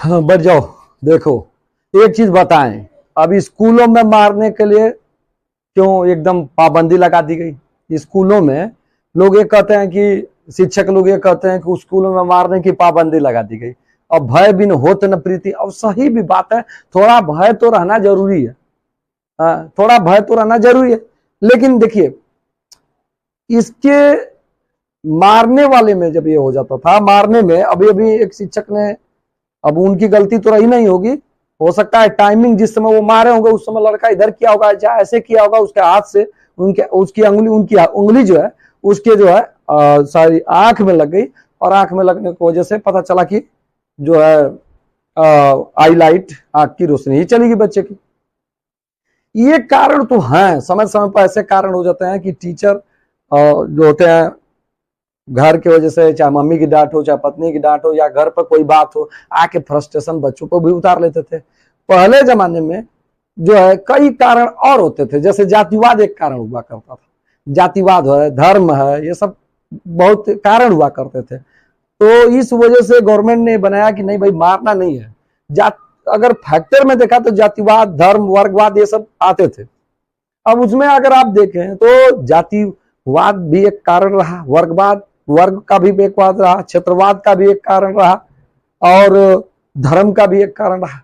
हाँ, बढ़ जाओ। देखो, एक चीज बताएं, अब स्कूलों में मारने के लिए क्यों एकदम पाबंदी लगा दी गई? स्कूलों में लोग ये कहते हैं कि शिक्षक लोग ये कहते हैं कि स्कूलों में मारने की पाबंदी लगा दी गई। अब भय बिन होत न प्रीति, अब सही भी बात है, थोड़ा भय तो रहना जरूरी है। थोड़ा भय तो रहना जरूरी है, लेकिन देखिए इसके मारने वाले में जब ये हो जाता था, मारने में अभी अभी एक शिक्षक ने, अब उनकी गलती तो रही नहीं होगी, हो सकता है टाइमिंग जिस समय वो मारे होंगे उस समय लड़का इधर किया होगा, चाहे ऐसे किया होगा, उसके हाथ से उसकी उंगली जो है उसके जो है सारी आंख में लग गई, और आंख में लगने की वजह से पता चला कि जो है आई लाइट, आंख की रोशनी ही चली गई बच्चे की। ये कारण तो हैं, समय समय पर ऐसे कारण हो जाते हैं कि टीचर जो होते हैं घर की वजह से, चाहे मम्मी की डांट हो, चाहे पत्नी की डांट हो, या घर पर कोई बात हो, आके फ्रस्ट्रेशन बच्चों को भी उतार लेते थे। पहले जमाने में जो है कई कारण और होते थे, जैसे जातिवाद एक कारण हुआ करता था, जातिवाद है, धर्म है, ये सब बहुत कारण हुआ करते थे। तो इस वजह से गवर्नमेंट ने बनाया कि नहीं भाई मारना नहीं है। अगर फैक्टर में देखा तो जातिवाद, धर्म, वर्गवाद ये सब आते थे। अब उसमें अगर आप देखें तो जातिवाद भी एक कारण रहा, वर्ग का भी एक कारण रहा, क्षेत्रवाद का भी एक कारण रहा, और धर्म का भी एक कारण रहा।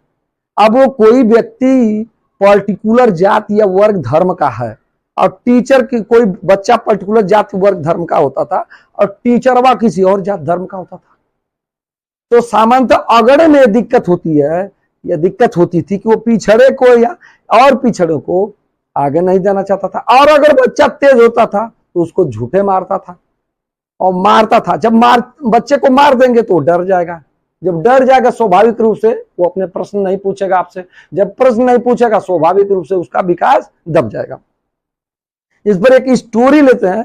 अब वो कोई व्यक्ति पर्टिकुलर जात या वर्ग धर्म का है, और टीचर की कोई बच्चा पर्टिकुलर जात वर्ग धर्म का होता था, और टीचरवा किसी और जात धर्म का होता था, तो सामान्यतः अगड़े में दिक्कत होती है, यह दिक्कत होती थी कि वो पिछड़े को या और पिछड़े को आगे नहीं जाना चाहता था। और अगर बच्चा तेज होता था तो उसको झूठे मारता था, और मारता था। जब बच्चे को मार देंगे तो डर जाएगा, जब डर जाएगा स्वाभाविक रूप से वो अपने प्रश्न नहीं पूछेगा आपसे, जब प्रश्न नहीं पूछेगा स्वाभाविक रूप से उसका विकास दब जाएगा। इस पर एक स्टोरी लेते हैं,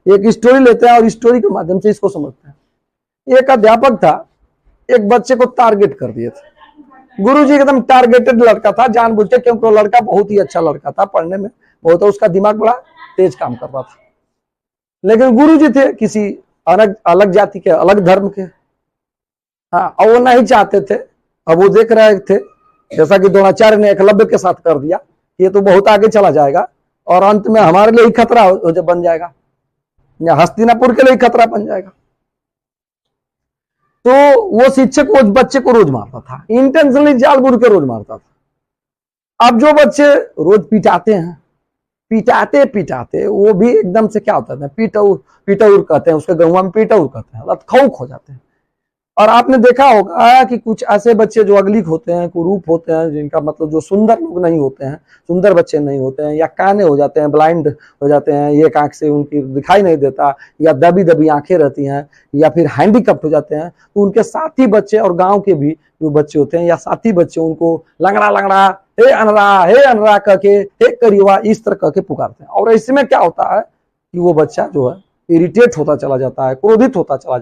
और स्टोरी के माध्यम से इसको समझते हैं। एक अध्यापक था, एक बच्चे को टारगेट कर दिए थे। गुरुजी एकदम टारगेटेड लड़का था जानबूझ के, क्योंकि वो लड़का बहुत ही अच्छा लड़का था, पढ़ने में बहुत, उसका दिमाग बड़ा तेज काम कर रहा था। लेकिन गुरुजी थे किसी अलग जाति के, अलग धर्म के। हाँ, और वो नहीं चाहते थे। अब वो देख रहे थे, जैसा कि द्रोणाचार्य ने एकलव्य के साथ कर दिया, ये तो बहुत आगे चला जाएगा और अंत में हमारे लिए ही खतरा बन जाएगा, या हस्तिनापुर के लिए खतरा बन जाएगा। तो वो शिक्षक उस बच्चे को रोज मारता था, इंटेंशनली जानबूझ के रोज मारता था। अब जो बच्चे रोज पिटाते हैं, पिटाते वो भी एकदम से क्या होता है, पीटाउर कहते हैं, उसके गहुआ में पीटाउर कहते हैं, लतखौक हो जाते हैं। और आपने देखा होगा कि कुछ ऐसे बच्चे जो अगली होते हैं, कुरूप होते हैं, जिनका मतलब जो सुंदर लोग नहीं होते हैं, सुंदर बच्चे नहीं होते हैं, या काने हो जाते हैं, ब्लाइंड हो जाते हैं, एक आंख से उनकी दिखाई नहीं देता, या दबी दबी आंखें रहती हैं, या फिर हैंडीकैप्ड हो जाते हैं, तो उनके साथी बच्चे और गांव के भी जो बच्चे होते हैं या साथी बच्चे उनको लंगड़ा हे अनरा करके, हे करिवा, इस तरह करके पुकारते हैं। और इसमें क्या होता है कि वो बच्चा जो है इरिटेट होता चला जाता है, क्रोधित होता चला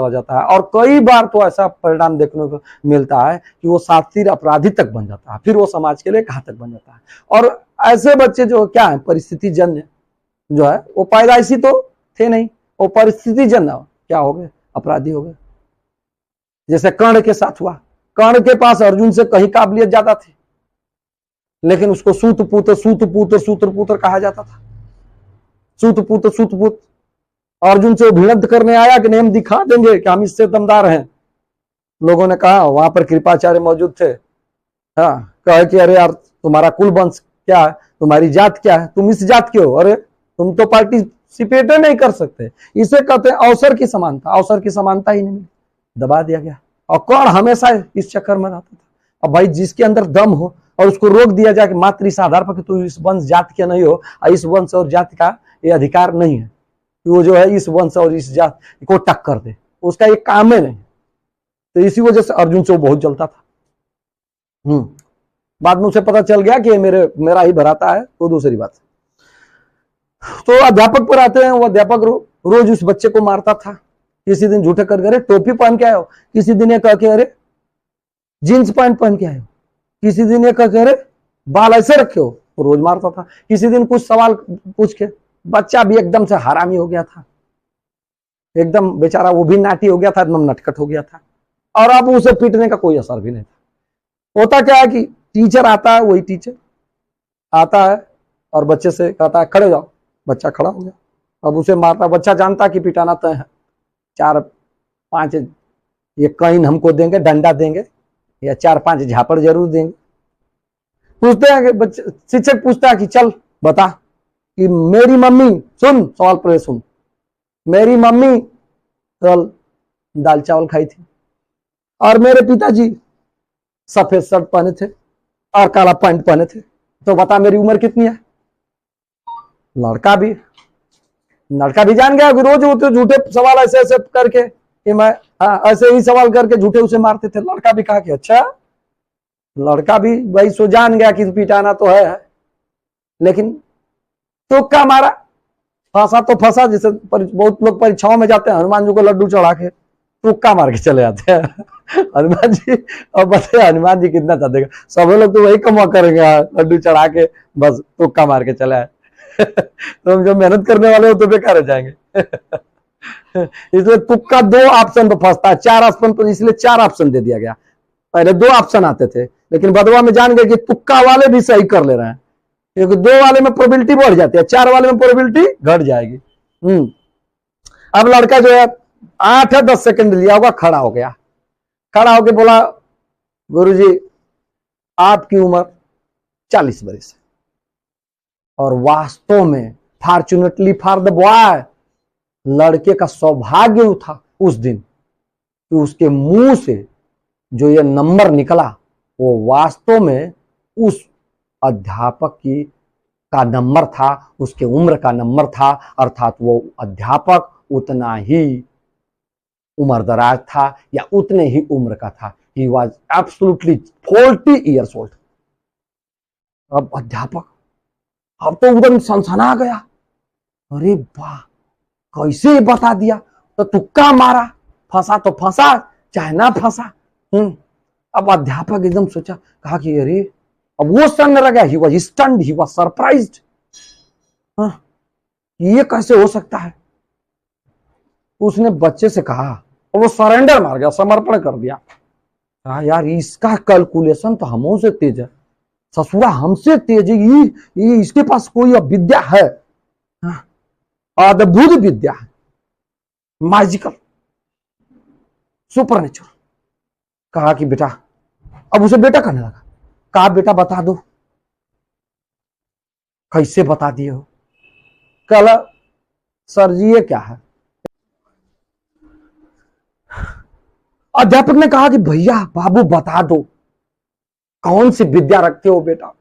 जाता है, और कई बार तो ऐसा परिणाम देखने को मिलता है कि वो शातिर अपराधी तक बन जाता है, फिर वो समाज के लिए घातक बन जाता है। और ऐसे बच्चे जो क्या है, परिस्थिति जन्य जो है, वो पैदाइशी तो थे नहीं, वो परिस्थिति जन्य क्या हो गए, अपराधी हो गए। जैसे कर्ण के साथ हुआ, कर्ण के पास अर्जुन से कहीं काबिलियत ज्यादा थी, लेकिन उसको सूतपुत्र कहा जाता था। सूतपुत्र अर्जुन से भिड़ंत करने आया कि नहीं हम दिखा देंगे कि हम इससे दमदार हैं। लोगों ने कहा, वहां पर कृपाचार्य मौजूद थे, हाँ, कहे कि अरे यार तुम्हारा कुल वंश क्या है, तुम्हारी जात क्या है, तुम इस जात के हो, अरे तुम तो पार्टिसिपेट नहीं कर सकते। इसे कहते हैं अवसर की समानता ही नहीं, दबा दिया गया। और कौन हमेशा इस चक्कर में रहता था। अब भाई जिसके अंदर दम हो और उसको रोक दिया जाए कि मात्र इस आधार पर कि तू इस वंश जाति के नहीं हो, इस वंश और जाति का ये अधिकार नहीं है कि वो जो है इस वंश और इस जाति को टक्कर दे, उसका ये काम है नहीं। तो इसी वजह से अर्जुन से वो बहुत जलता था। बाद में उसे पता चल गया कि मेरा ही भराता है, तो दूसरी बात। तो अध्यापक पर आते हैं, वो अध्यापक रोज उस बच्चे को मारता था। किसी दिन झूठे कर अरे टोपी पहन के आए हो, किसी दिन ये कह के अरे जींस पैंट पहन के आए हो, किसी दिन ये कह के अरे बाल ऐसे रखे हो, तो रोज मारता था। किसी दिन कुछ सवाल पूछ के, बच्चा भी एकदम से हरामी हो गया था, एकदम बेचारा वो भी नाटी हो गया था, एकदम नटखट हो गया था। और अब उसे पीटने का कोई असर भी नहीं था। होता क्या है कि टीचर आता है, वही टीचर आता है और बच्चे से कहता है खड़े हो जाओ, बच्चा खड़ा हो गया। अब उसे मारता, बच्चा जानता कि पिटाना तय है, 4-5 ये कहीं हमको देंगे, डंडा देंगे या 4-5 झापड़ जरूर देंगे। पूछते हैं कि बच्चे, शिक्षक पूछता है कि चल बता कि मेरी मम्मी, सुन सवाल पहले सुन, मेरी मम्मी कल दाल चावल खाई थी और मेरे पिताजी सफेद शर्ट पहने थे और काला पैंट पहने थे, तो बता मेरी उम्र कितनी है। लड़का भी जान गया कि रोज वो तो झूठे सवाल ऐसे ऐसे करके कि मैं ऐसे ही सवाल करके झूठे उसे मारते थे। लड़का भी कहा कि अच्छा, लड़का भी भाई सो जान गया कि पिटाना तो है, लेकिन तुक्का मारा, फंसा तो फंसा। जैसे बहुत लोग परीक्षाओं में जाते हैं, हनुमान जी को लड्डू चढ़ा के तुक्का मार के चले जाते हैं। हनुमान जी, अब बताइए हनुमान जी कितना था देगा, सब लोग तो वही कमा करेंगे, लड्डू चढ़ा के बस तुक्का मार के चले आए। तो हम जो मेहनत करने वाले हो तो बेकार हो जाएंगे। इसलिए तुक्का 2 ऑप्शन पर फंसता है, 4 ऑप्शन पर, इसलिए 4 ऑप्शन दे दिया गया। पहले 2 ऑप्शन आते थे, लेकिन बदवा में जान गए कि तुक्का वाले भी सही कर ले रहे हैं, क्योंकि 2 वाले में प्रोबेबिलिटी बढ़ जाती है, 4 वाले में प्रोबेबिलिटी घट जाएगी। अब लड़का जो है 8 या 10 सेकंड लिया होगा, खड़ा हो गया, खड़ा होके बोला गुरुजी आपकी उम्र 40 वर्ष है। और वास्तव में फॉर्चुनेटली फॉर द बॉय, लड़के का सौभाग्य था उस दिन कि उसके मुंह से जो ये नंबर निकला वो वास्तव में उस अध्यापक की का नंबर था, उसके उम्र का नंबर था, अर्थात वो अध्यापक उतना ही उम्रदराज था या उतने ही उम्र का था। He was absolutely 40 years old। अब अध्यापक, अब तो उधर सनसना गया, अरे वाह कैसे बता दिया, तो तुक्का मारा, फंसा तो फंसा चाहे ना फंसा। अब अध्यापक एकदम सोचा, कहा कि अरे, अब वो सन रह गया, he was stunned, he was surprised, ये कैसे हो सकता है। उसने बच्चे से कहा, और वो सरेंडर मार गया, समर्पण कर दिया। कहा यार इसका कैलकुलेशन तो हमों से तेज है, ससुरा हमसे तेज है, ये इसके पास कोई विद्या है, अद्भुत विद्या है, मैजिकल, सुपर नेचुरल। कहा कि बेटा, अब उसे बेटा कहने लगा, कहा बेटा बता दो। कैसे बता दिए हो। कल सर जी ये क्या है। अध्यापक ने कहा कि भैया बाबू बता दो, कौन सी विद्या रखते हो बेटा,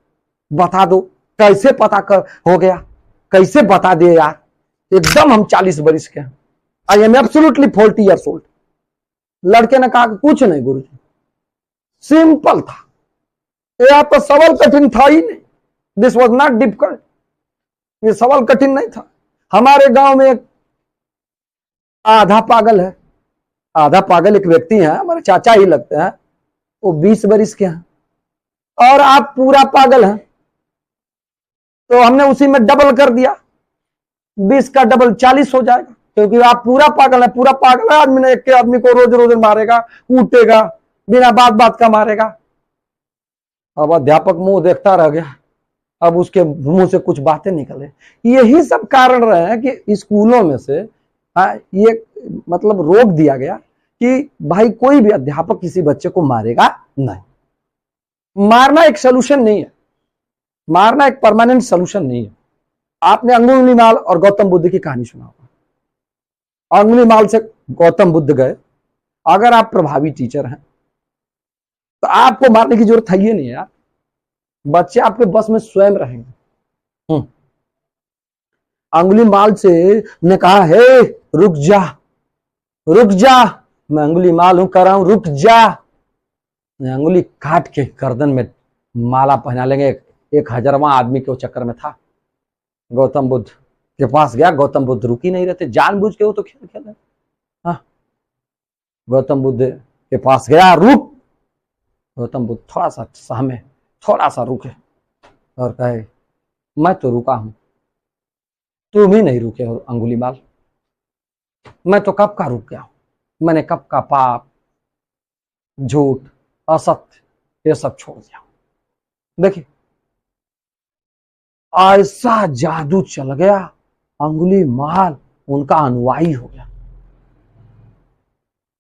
बता दो, कैसे पता कर हो गया, कैसे बता दिए यार, एकदम हम 40 वर्ष के हैं, I am absolutely 40 years old। लड़के ने कहा कि कुछ नहीं गुरुजी, सिंपल था, यह तो सवाल कठिन था ही नहीं, दिस वॉज नॉट डिफिकल्ट, ये सवाल कठिन नहीं था। हमारे गांव में एक आधा पागल है, आधा पागल एक व्यक्ति है, हमारे चाचा ही लगते हैं, वो 20 वर्ष के हैं, और आप पूरा पागल हैं, तो हमने उसी में डबल कर दिया, 20 का डबल 40 हो जाएगा, क्योंकि आप पूरा पागल है। पूरा पागल है आदमी ने एक के आदमी को रोज रोज मारेगा, कूटेगा, बिना बात बात का मारेगा। अब अध्यापक मुंह देखता रह गया, अब उसके मुंह से कुछ बातें निकले। यही सब कारण रहे हैं कि स्कूलों में से ये मतलब रोक दिया गया कि भाई कोई भी अध्यापक किसी बच्चे को मारेगा नहीं। मारना एक सोल्यूशन नहीं है, मारना एक परमानेंट सोल्यूशन नहीं है। आपने अंगुलीमाल और गौतम बुद्ध की कहानी सुना होगा। अंगुलीमाल से गौतम बुद्ध गए। अगर आप प्रभावी टीचर हैं तो आपको मारने की जरूरत है ही नहीं यार, बच्चे आपके बस में स्वयं रहेंगे। अंगुलीमाल से ने कहा, हे रुक जा, रुक जा, मैं अंगुलीमाल हूं, कर रहा हूं, रुक जा। अंगुली काट के गर्दन में माला पहना लेंगे। 1000वां आदमी के चक्कर में था। गौतम बुद्ध के पास गया, गौतम बुद्ध रुक ही नहीं रहते, जानबूझ के वो तो खेल खेल रहे। हाँ, गौतम बुद्ध के पास गया, रुक। गौतम बुद्ध थोड़ा सा सहमे, थोड़ा सा रुके और कहे, मैं तो रुका हूं, तुम ही नहीं रुके हो अंगुलीमाल, मैं तो कब का रुक गया हूं, मैंने कब का पाप झूठ, असत्य, ये सब छोड़ दिया। देखिए ऐसा जादू चल गया, अंगुली माल उनका अनुयायी हो गया,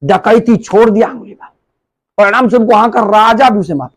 डकैती छोड़ दिया अंगुली माल, परिणाम से उनको वहां का राजा भी उसे माफ